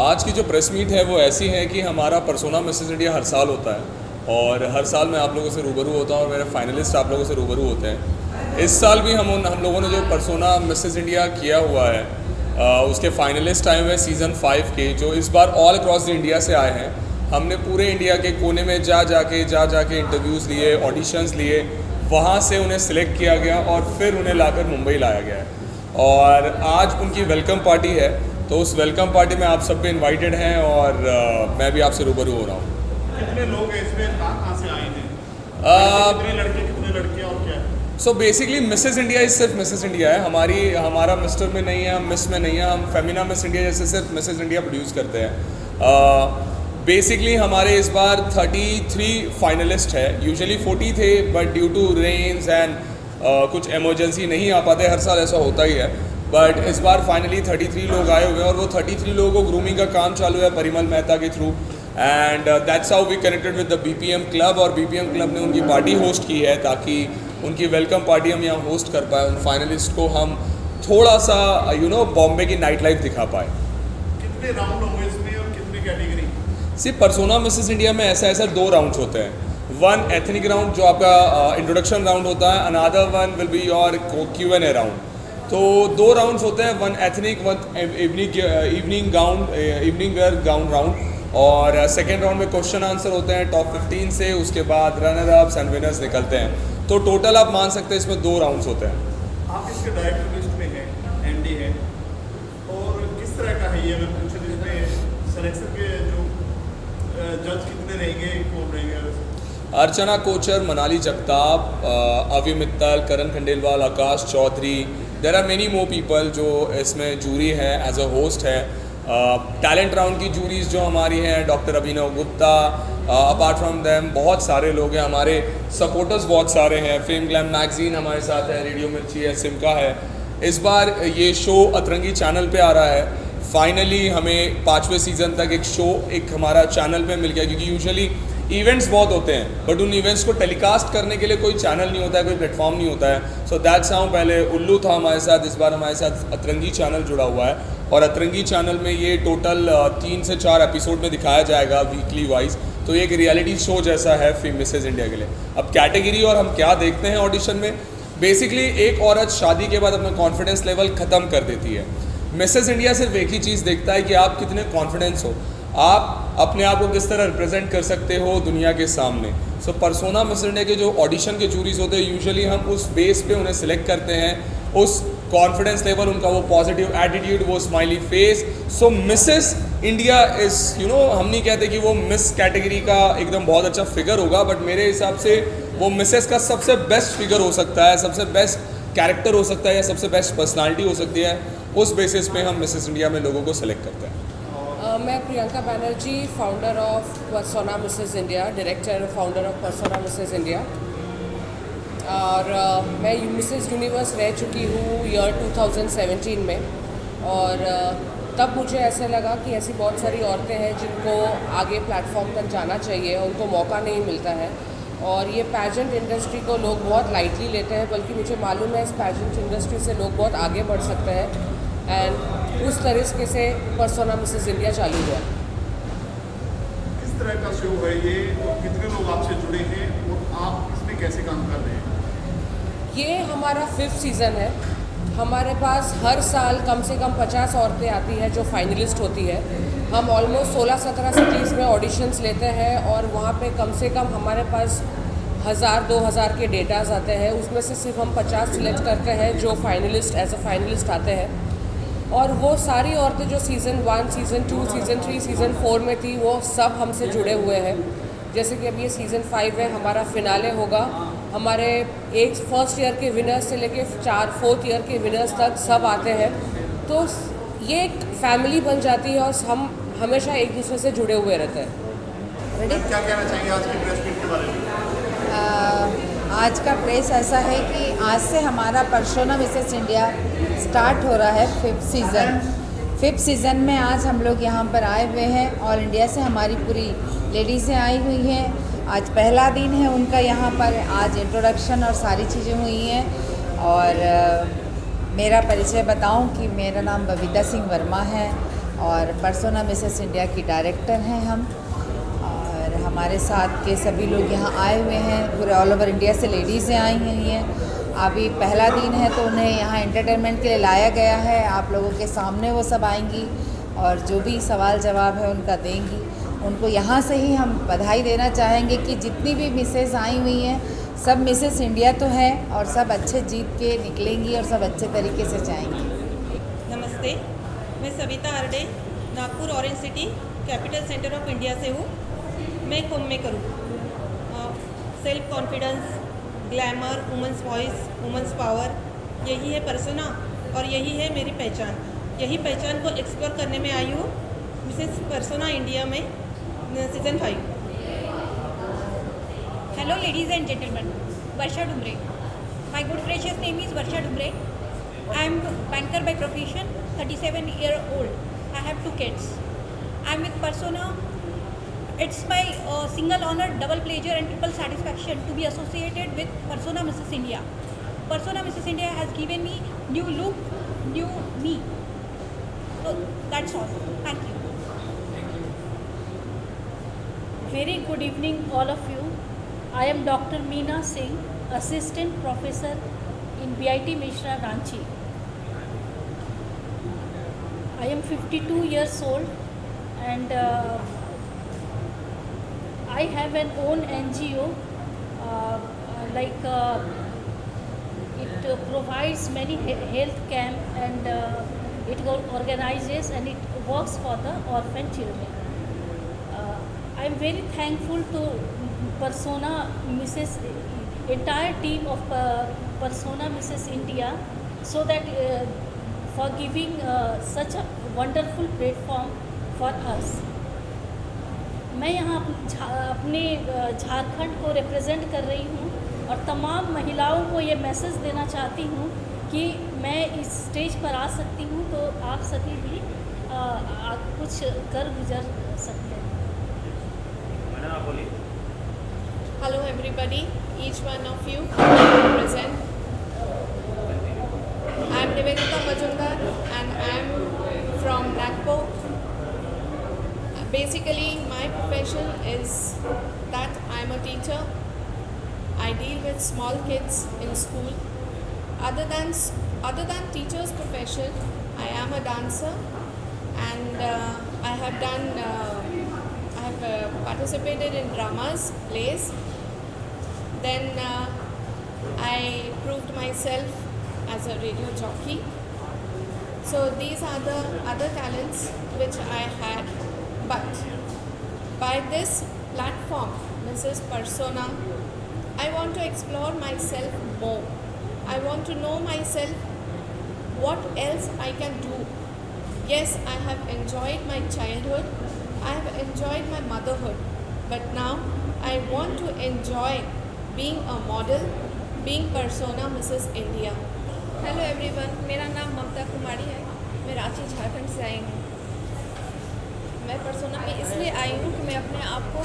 आज की जो प्रेस मीट है वो ऐसी है कि हमारा परसोना मिसेस इंडिया हर साल होता है और हर साल मैं आप लोगों से रूबरू होता हूँ और मेरे फाइनलिस्ट आप लोगों से रूबरू होते हैं। इस साल भी हम लोगों ने जो परसोना मिसेस इंडिया किया हुआ है उसके फाइनलिस्ट आए हुए सीज़न 5 के, जो इस बार ऑल अक्रॉस द इंडिया से आए हैं। हमने पूरे इंडिया के कोने में जा जाके इंटरव्यूज़ लिए, ऑडिशंस लिए, वहाँ से उन्हें सिलेक्ट किया गया और फिर उन्हें लाकर मुंबई लाया गया है और आज उनकी वेलकम पार्टी है। तो उस वेलकम पार्टी में आप सब भी इन्वाइटेड हैं और मैं भी आपसे रूबरू हो रहा हूँ। कितने लोग हैं इसमें, कहाँ से आए हैं, कितने लड़के कितने लड़कियाँ और क्या है? सो बेसिकली मिसेस इंडिया सिर्फ मिसेस इंडिया है, हमारा मिस्टर में नहीं है, हम मिस में नहीं है, हम फेमिना मिस इंडिया जैसे सिर्फ मिसेस इंडिया प्रोड्यूस करते हैं। बेसिकली हमारे इस बार 33 फाइनलिस्ट है, यूजुअली 40 थे but due to rains and कुछ इमरजेंसी नहीं आ पाते, हर साल ऐसा होता ही है। बट इस बार फाइनली 33 लोग आए हुए हैं और वो 33 लोगों को ग्रूमिंग का काम चालू है परिमल मेहता के through and that's how we connected with the BPM club और बीपीएम क्लब ने उनकी पार्टी होस्ट की है ताकि उनकी वेलकम पार्टी हम यहाँ होस्ट कर पाए, उन फाइनलिस्ट को हम थोड़ा सा बॉम्बे की नाइट लाइफ दिखा पाए। कितने राउंड होंगे इसमें और कितनी कैटेगरी? सिर्फ परसोना मिसेस इंडिया में ऐसा 2 राउंड्स होते हैं। वन एथनिक राउंड जो आपका इंट्रोडक्शन राउंड होता है, another one will be your Q&A round. तो 2 राउंड्स होते हैं, one ethnic one evening where gown round और सेकेंड राउंड में क्वेश्चन आंसर होते हैं टॉप 15 से, उसके बाद रनर अप्स एंड विनर्स निकलते हैं। तो टोटल आप मान सकते हैं इसमें 2 राउंड्स होते हैं। आप इसके डायरेक्टर लिस्ट में हैं, एमडी हैं, और किस तरह का है ये, मैं पूछूं इसमें सिलेक्शन के जो जज कितने रहेंगे, कौन रहेंगे? अर्चना Kochhar, Manali Jagtap, Avi Mittal, Karan Khandelwal, Akash Chaudhary, there are many more people जो इसमें जूरी है, एज अ होस्ट है। टैलेंट राउंड की जूरीज जो हमारी हैं, doctor Abhinav Gupta, apart from them बहुत सारे लोग हैं, हमारे सपोर्टर्स बहुत सारे हैं। फेम ग्लैम मैगजीन हमारे साथ है, रेडियो मिर्ची है, सिमका है। इस बार ये शो अतरंगी चैनल पे आ रहा है। फाइनली हमें 5वें सीज़न तक एक शो हमारा चैनल पे मिल गया, क्योंकि यूजुअली इवेंट्स बहुत होते हैं बट उन इवेंट्स को टेलीकास्ट करने के लिए कोई चैनल नहीं होता है, कोई प्लेटफॉर्म नहीं होता है। सो दैट्स हाउ, पहले उल्लू था हमारे साथ, इस बार हमारे साथ अतरंगी चैनल जुड़ा हुआ है और अतरंगी चैनल में ये टोटल 3 से 4 एपिसोड में दिखाया जाएगा वीकली वाइज। तो ये एक रियलिटी शो जैसा है फिल्म मिसेस इंडिया के लिए। अब कैटेगरी और हम क्या देखते हैं ऑडिशन में, बेसिकली एक औरत शादी के बाद अपना कॉन्फिडेंस लेवल ख़त्म कर देती है। मिसेस इंडिया सिर्फ एक ही चीज़ देखता है कि आप कितने कॉन्फिडेंस हो, आप अपने आप को किस तरह रिप्रेजेंट कर सकते हो दुनिया के सामने। सो परसोना मिस इंडिया के जो ऑडिशन के जूरीज होते हैं, यूजुअली हम उस बेस पे उन्हें सिलेक्ट करते हैं, उस कॉन्फिडेंस लेवल, उनका वो पॉजिटिव एटीट्यूड, वो smiley face. So Mrs India is हम नहीं कहते कि वो मिस कैटेगरी का एकदम बहुत अच्छा फिगर होगा, बट मेरे हिसाब से वो मिसेस का सबसे बेस्ट फिगर हो सकता है, सबसे बेस्ट कैरेक्टर हो सकता है या सबसे बेस्ट पर्सनालिटी हो सकती है। उस बेसिस पे हम मिसेस इंडिया में लोगों को सिलेक्ट करते हैं। मैं Priyanka Banerjee, founder of persona Mrs India, director founder of persona Mrs India, और मैं मिसेस यूनिवर्स रह चुकी हूँ ईयर 2017 में। और तब मुझे ऐसे लगा कि ऐसी बहुत सारी औरतें हैं जिनको आगे प्लेटफॉर्म तक जाना चाहिए, उनको मौका नहीं मिलता है और ये पैजेंट इंडस्ट्री को लोग बहुत लाइटली लेते हैं, बल्कि मुझे मालूम है इस पैजेंट इंडस्ट्री से लोग बहुत आगे बढ़ सकते हैं। एंड उस तरीके से परसोना मिसेस इंडिया चालू हुआ। किस तरह का शो है ये, कितने लोग आपसे जुड़े हैं और आप इसमें कैसे काम कर रहे हैं? ये हमारा 5th सीज़न है। हमारे पास हर साल कम से कम 50 औरतें आती हैं जो फाइनलिस्ट होती है। हम ऑलमोस्ट 16-17 सिटीज़ में ऑडिशंस लेते हैं और वहाँ पे कम से कम हमारे पास 1000-2000 के डेटाज आते हैं, उसमें से सिर्फ हम 50 सिलेक्ट करते हैं जो फाइनलिस्ट एज अ फाइनलिस्ट आते हैं। और वो सारी औरतें जो सीज़न 1, सीज़न 2, सीज़न 3, सीज़न 4 में थी, वो सब हमसे जुड़े हुए हैं। जैसे कि अभी ये सीज़न 5 है, हमारा फिनाले होगा। हमारे एक फर्स्ट ईयर के विनर्स से लेके 4th ईयर के विनर्स तक सब आते हैं। तो ये एक फैमिली बन जाती है और हम हमेशा एक दूसरे से जुड़े हुए रहते हैं। मैम क्या कहना चाहेंगे आज की प्रेस मीट के बारे में? आज का प्रेस ऐसा है कि आज से हमारा पर्सोना मिसेस इंडिया स्टार्ट हो रहा है 5th सीज़न में आज हम लोग यहाँ पर आए हुए हैं। ऑल इंडिया से हमारी पूरी लेडीज़ें आई हुई हैं। आज पहला दिन है उनका यहाँ पर। आज इंट्रोडक्शन और सारी चीज़ें हुई हैं। और मेरा परिचय बताऊं कि मेरा नाम बबीता सिंह वर्मा है और पर्सोना मिसेस इंडिया की डायरेक्टर हैं हम। और हमारे साथ के सभी लोग यहाँ आए हुए हैं, पूरे ऑल ओवर इंडिया से लेडीज़ें आई हुई हैं। अभी पहला दिन है तो उन्हें यहाँ एंटरटेनमेंट के लिए लाया गया है। आप लोगों के सामने वो सब आएंगी और जो भी सवाल जवाब है उनका देंगी। उनको यहाँ से ही हम बधाई देना चाहेंगे कि जितनी भी मिसेस आई हुई हैं सब मिसेस इंडिया तो है और सब अच्छे जीत के निकलेंगी और सब अच्छे तरीके से जाएंगी। नमस्ते, मैं Savita Arde Nagpur orange city capital centre of India से हूँ। मैं होम मेकर हूँ। Self confidence, glamour, women's voice, women's power, यही है पर्सोना और यही है मेरी पहचान। यही पहचान को एक्सप्लोर करने में आई हूँ मिसेस पर्सोना इंडिया में season 5। Hello ladies and gentlemen, Varsha Dumbre. My good gracious name is Varsha Dumbre. I am banker by profession, 37-year-old. I have 2 kids. I am with Persona. It's my single honor, double pleasure and triple satisfaction to be associated with Persona Mrs. India. Persona Mrs. India has given me new look, new me. So that's all. Thank you. Very good evening all of you. I am Dr. Meena Singh, Assistant Professor in BIT Mishra, Ranchi. I am 52 years old and I have an own NGO it provides many health camp and it organizes and it works for the orphan children. I am very thankful to Persona Mrs. entire team of Persona Mrs. India so that for giving such a wonderful platform for us. मैं यहाँ अपने झारखंड को represent कर रही हूँ और तमाम महिलाओं को ये मैसेज देना चाहती हूँ कि मैं इस स्टेज पर आ सकती हूँ तो आप सभी भी कुछ कर गुजर सकते हैं। Hello everybody, each one of you present. I am Nivedita Majumdar and I am from Nagpur. Basically my profession is that I am a teacher. I deal with small kids in school. Other than teacher's profession, I am a dancer and I have participated in dramas, plays. Then I proved myself as a radio jockey. So these are the other talents which I had. But by this platform, Mrs. Persona, I want to explore myself more. I want to know myself, what else I can do. Yes, I have enjoyed my childhood. I have enjoyed my motherhood. But now I want to enjoy being a model, being Persona Mrs. India. Hello everyone, मेरा नाम ममता कुमारी है। मैं रांची झारखंड से आई हूँ। मैं persona में इसलिए आई हूँ कि मैं अपने आप को,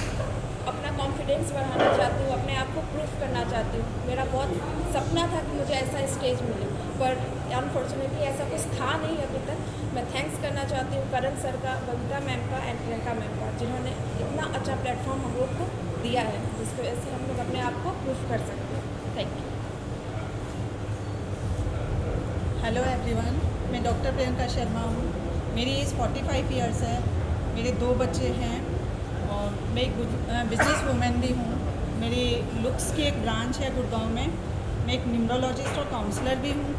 अपना कॉन्फिडेंस बढ़ाना चाहती हूँ, अपने आप को प्रूफ करना चाहती हूँ। मेरा बहुत सपना था कि मुझे ऐसा स्टेज मिले, पर अनफॉर्चुनेटली ऐसा कुछ था नहीं अभी तक। मैं थैंक्स करना चाहती हूँ करण सर का, बबीता मैम का एंड प्रियंका मैम का, जिन्होंने इतना अच्छा प्लेटफॉर्म हम लोग को दिया है, जिसकी वजह से हम लोग अपने आप को प्रूफ कर सकते हैं। Thank you. हेलो एवरीवन, मैं डॉक्टर प्रियंका शर्मा हूँ। मेरी एज 45 ईयर्स है। मेरे 2 बच्चे हैं और मैं एक बिजनेस वूमेन भी हूँ। मेरी लुक्स की एक ब्रांच है गुड़गांव में। मैं एक न्यूमरोलॉजिस्ट और काउंसलर भी हूँ।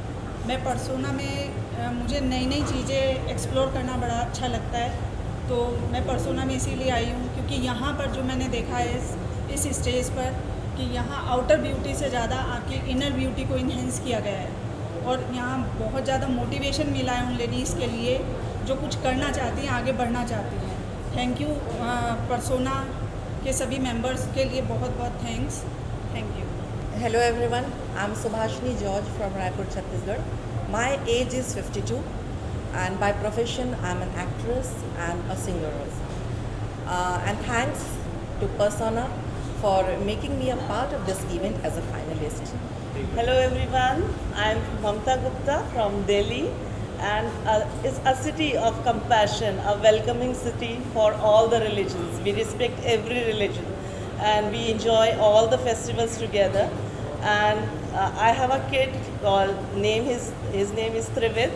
मैं पर्सोना में मुझे नई नई चीज़ें एक्सप्लोर करना बड़ा अच्छा लगता है, तो मैं पर्सोना में इसीलिए आई हूँ क्योंकि यहाँ पर जो मैंने देखा है इस स्टेज पर कि यहाँ आउटर ब्यूटी से ज़्यादा आपकी इनर ब्यूटी को इन्हेंस किया गया है और यहाँ बहुत ज़्यादा मोटिवेशन मिला है उन लेडीज़ के लिए जो कुछ करना चाहती हैं, आगे बढ़ना चाहती हैं। थैंक यू पर्सोना के सभी मेंबर्स के लिए बहुत बहुत thanks. Thank you. Hello everyone, I'm Subhashini George from Raipur, Chhattisgarh. My age is 52 and by profession I'm an actress and a singer also. And thanks to Persona for making me a part of this event as a finalist. Hello everyone, I'm Mamta Gupta from Delhi, and it's a city of compassion, a welcoming city for all the religions. We respect every religion and we enjoy all the festivals together. And I have a kid called his name is Trivid,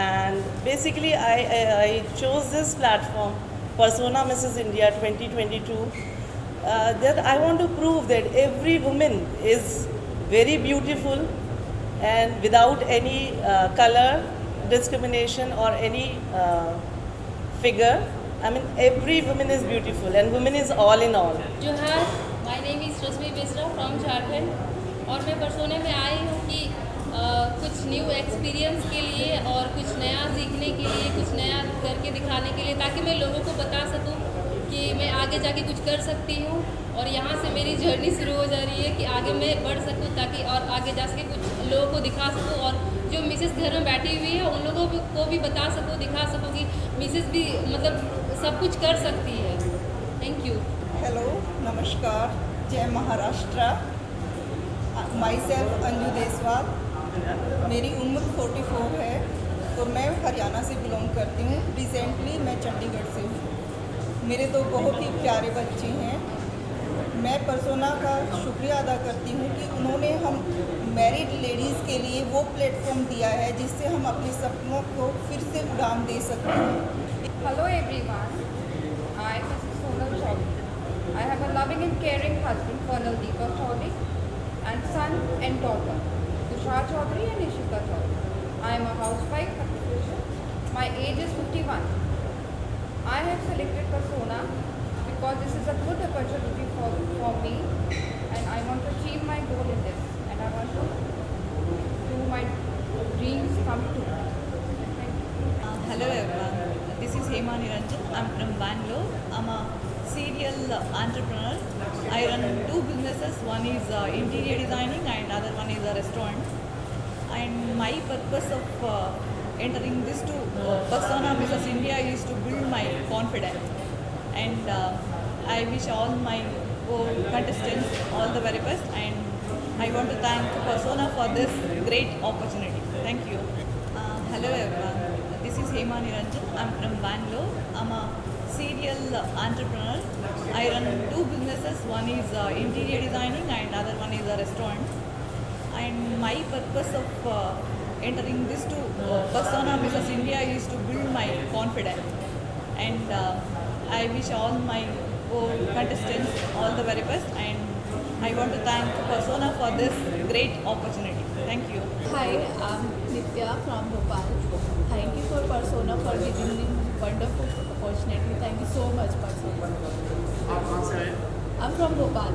and basically I chose this platform, Persona Mrs. India 2022, that I want to prove that every woman is very beautiful and without any color discrimination or any figure. I mean, every woman is beautiful and woman is all in all. जोहार, my name is Rashmi Besra from Jharkhand और मैं persona में आई हूँ कि कुछ new experience के लिए और कुछ नया सीखने के लिए, कुछ नया करके दिखाने के लिए, ताकि मैं लोगों को बता सकूँ कि मैं आगे जाके कुछ कर सकती हूँ और यहाँ से मेरी जर्नी शुरू हो जा रही है कि आगे मैं बढ़ सकूँ ताकि और आगे जा सके कुछ लोगों को दिखा सकूँ और जो मिसेस घर में बैठी हुई है उन लोगों को भी बता सकूँ, दिखा सकूँ कि मिसेस भी मतलब सब कुछ कर सकती है। Thank you. Hello, namaskar, Jai Maharashtra. Myself Anju Deswal. मेरी उम्र 44 है, तो मैं हरियाणा से बिलोंग करती हूँ। रिसेंटली मैं चंडीगढ़ से हूँ। मेरे दो बहुत ही प्यारे बच्चे हैं। मैं पर्सोना का शुक्रिया अदा करती हूँ कि उन्होंने हम मैरिड लेडीज़ के लिए वो प्लेटफॉर्म दिया है जिससे हम अपने सपनों को फिर से उड़ान दे सकते हैं। Hello everyone, I am Mrs. Sonal Chaudhary. I have a loving and caring husband, Colonel Deepak Chaudhary, and son and daughter, Tushar Chaudhary and Ishita Chaudhary. I am a housewife at profession. My age is 51. I have selected Persona because this is a good opportunity for me, and I want to achieve my goal in this, and I want to do my dreams come true. Hello everyone, this is Hema Niranjan. I'm from Bangalore. I'm a serial entrepreneur. I run two businesses. One is interior designing and other one is a restaurant. And my purpose of entering this to Persona Mrs. India is to build my confidence. And I wish all my contestants all the very best. And I want to thank Persona for this great opportunity. Thank you. Hello everyone. This is Hema Niranjan. I'm from Bangalore. I'm a serial entrepreneur. I run two businesses. One is interior designing and other one is a restaurant. And my purpose of entering this to Persona Mrs. India is to build my confidence. And I wish all my contestants all the very best. And I want to thank Persona for this great opportunity. Thank you. Hi, I'm Nitya from Bhopal. Thank you for Persona for giving me wonderful opportunity. Thank you so much, Persona. I'm from Bhopal.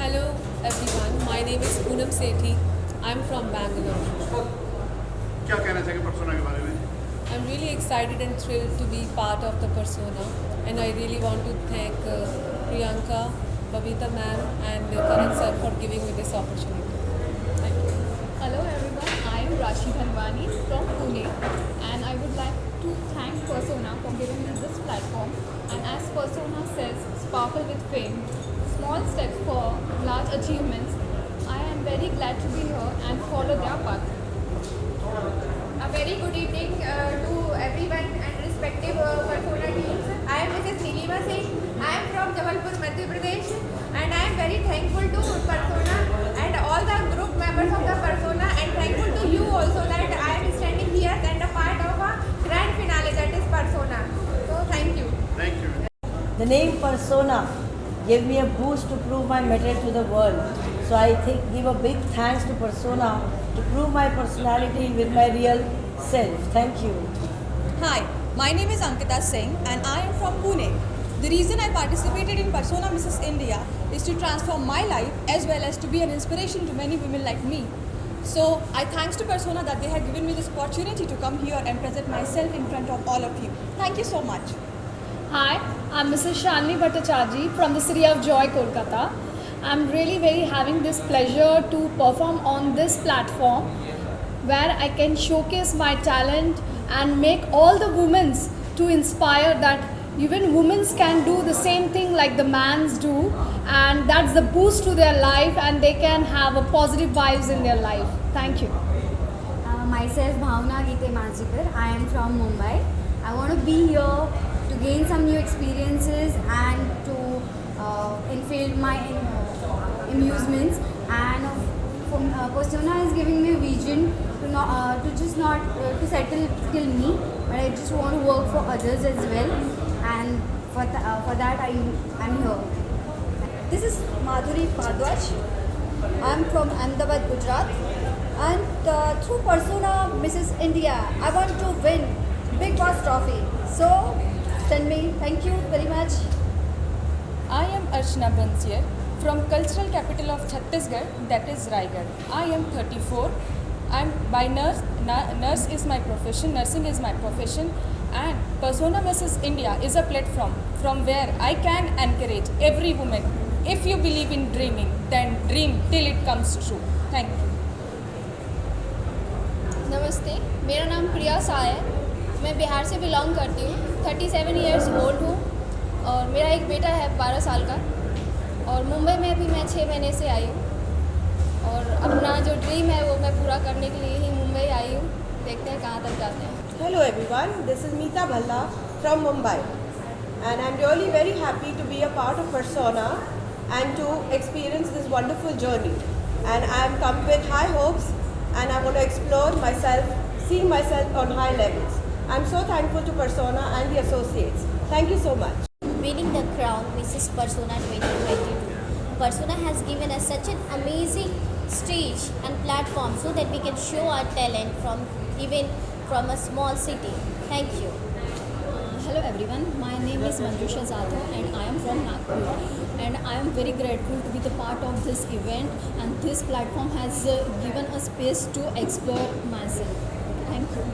Hello everyone, my name is Poonam Sethi. I'm from Bangalore. क्या कहना चाहेंगे persona के बारे में? I'm really excited and thrilled to be part of the Persona, and I really want to thank Priyanka, Babita ma'am and Karan sir for giving me this opportunity. Thank you. Hello everyone, I am Rashi Dhanwani from Pune, and I would like to thank Persona for giving me this platform. And as Persona says, sparkle with fame, small steps for large achievements. I am very glad to be here and follow their path. A very good evening to everyone and respective Persona teams. I am Mrs. Nilima Singh. I am from Jabalpur, Madhya Pradesh, and I am very thankful to Persona and all the group members of the Persona, and thankful to you also that I am standing here and a part of a grand finale, that is Persona. So thank you. Thank you. The name Persona gave me a boost to prove my mettle to the world. So I think give a big thanks to Persona to prove my personality with my real self. Thank you. Hi, my name is Ankita Singh and I am from Pune. The reason I participated in Persona Mrs. India is to transform my life as well as to be an inspiration to many women like me. So I thanks to Persona that they have given me this opportunity to come here and present myself in front of all of you. Thank you so much. Hi, I'm Mrs. Shalini Bhattacharjee from the city of Joy, Kolkata. I'm really very having this pleasure to perform on this platform where I can showcase my talent and make all the women to inspire that even women can do the same thing like the mans do, and that's the boost to their life and they can have a positive vibes in their life. Thank you. Myself Bhavna Gite Mansikar. I am from Mumbai. I want to be here to gain some new experiences and to infill my amusements, and Persona is giving me a vision to just not to settle till me, but I just want to work for others as well, and for that I'm here. This is Madhuri Bhardwaj. I'm from Ahmedabad, Gujarat, and through Persona Mrs. India, I want to win Big Boss Trophy. So send me. Thank you very much. I am Archana Bansier from cultural capital of Chhattisgarh, that is Raigad. I am 34. I'm by nurse. Nurse is my profession. Nursing is my profession. And Persona Mrs. India is a platform from where I can encourage every woman. If you believe in dreaming, then dream till it comes true. Thank you. नमस्ते, मेरा नाम प्रिया सा है। मैं बिहार से belong करती हूँ। 37 years old हूँ और मेरा एक बेटा है 12 साल का, और मुंबई में भी मैं 6 महीने से आई हूँ और अपना जो ड्रीम है वो मैं पूरा करने के लिए ही मुंबई आई हूँ। देखते हैं कहाँ तक जाते हैं। Hello everyone, this is Meeta Bhalla from Mumbai, and I'm really very happy to be a part of Persona and to experience this wonderful journey. And I'm come with high hopes, and I want to explore myself, see myself on high levels. I'm so thankful to Persona and the associates. Thank you so much. Winning the crown Mrs. Persona 2022. Persona has given us such an amazing stage and platform so that we can show our talent from a small city. Thank you. Hello everyone, my name is Manjusha Jadhav and I am from Nagpur, and I am very grateful to be the part of this event, and this platform has given a space to explore myself. Thank you.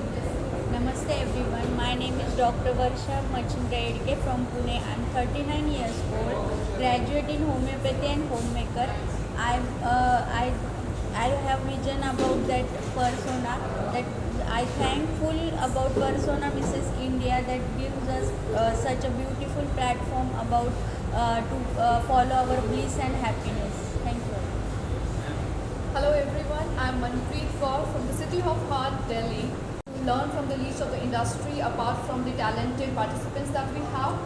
Namaste everyone, my name is Dr. Varsha Machandra from Pune. I am 39 years old, graduate in homeopathy and homemaker. I have vision about that Persona, that I thankful about Persona Mrs. India that gives us such a beautiful platform about to follow our bliss and happiness. Thank you. Hello everyone, I am Manpreet Kaur from the city of Heart, Delhi. To learn from the least of the industry, apart from the talented participants that we have,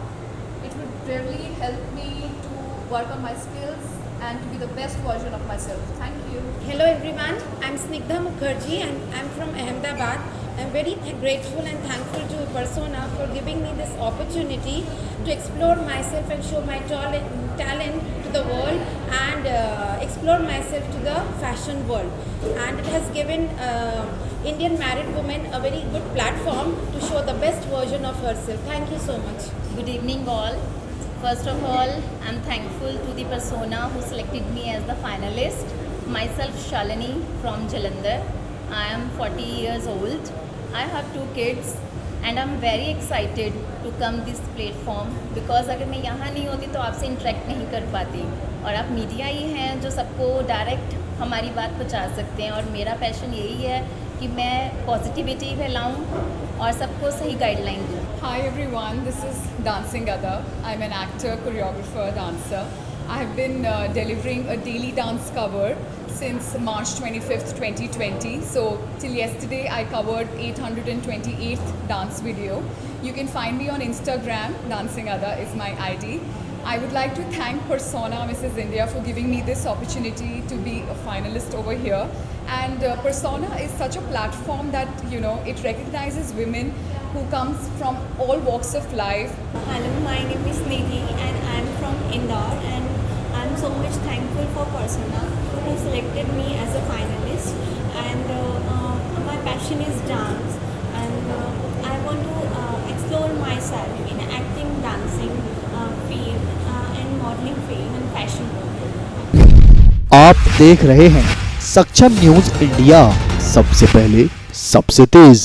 it would really help me to work on my skills and to be the best version of myself. Thank you. Hello everyone, I'm Snigdha Mukherjee and I'm from Ahmedabad. I'm very grateful and thankful to Persona for giving me this opportunity to explore myself and show my talent to the world and explore myself to the fashion world. And it has given Indian married women a very good platform to show the best version of herself. Thank you so much. Good evening all. First of all, I'm thankful to the Persona who selected me as the finalist. Myself Shalini from Jalandhar. I am 40 years old. I have 2 kids and I'm very excited to come this platform because अगर मैं यहाँ नहीं होती तो आपसे interact नहीं कर पाती, और आप मीडिया ही हैं जो सबको डायरेक्ट हमारी बात पहुँचा सकते हैं, और मेरा पैशन यही है कि मैं पॉजिटिविटी फैलाऊँ और सबको सही गाइडलाइन दूँ. Hi everyone, this is Dancing Ada. I'm an actor, choreographer, dancer. I have been delivering a daily dance cover since March 25th, 2020. So till yesterday I covered 828th dance video. You can find me on Instagram, Dancing Ada is my ID. I would like to thank Persona Mrs. India for giving me this opportunity to be a finalist over here. And Persona is such a platform that, you know, it recognizes women who comes from all walks of life. Hello, my name is Nidhi and I am from Indore, and I am so much thankful for Persona who selected me as a finalist. And my passion is dance, and I want to explore myself in acting, dancing field and modeling field and fashion world. आप देख रहे हैं सक्षम news India, सबसे पहले सबसे तेज।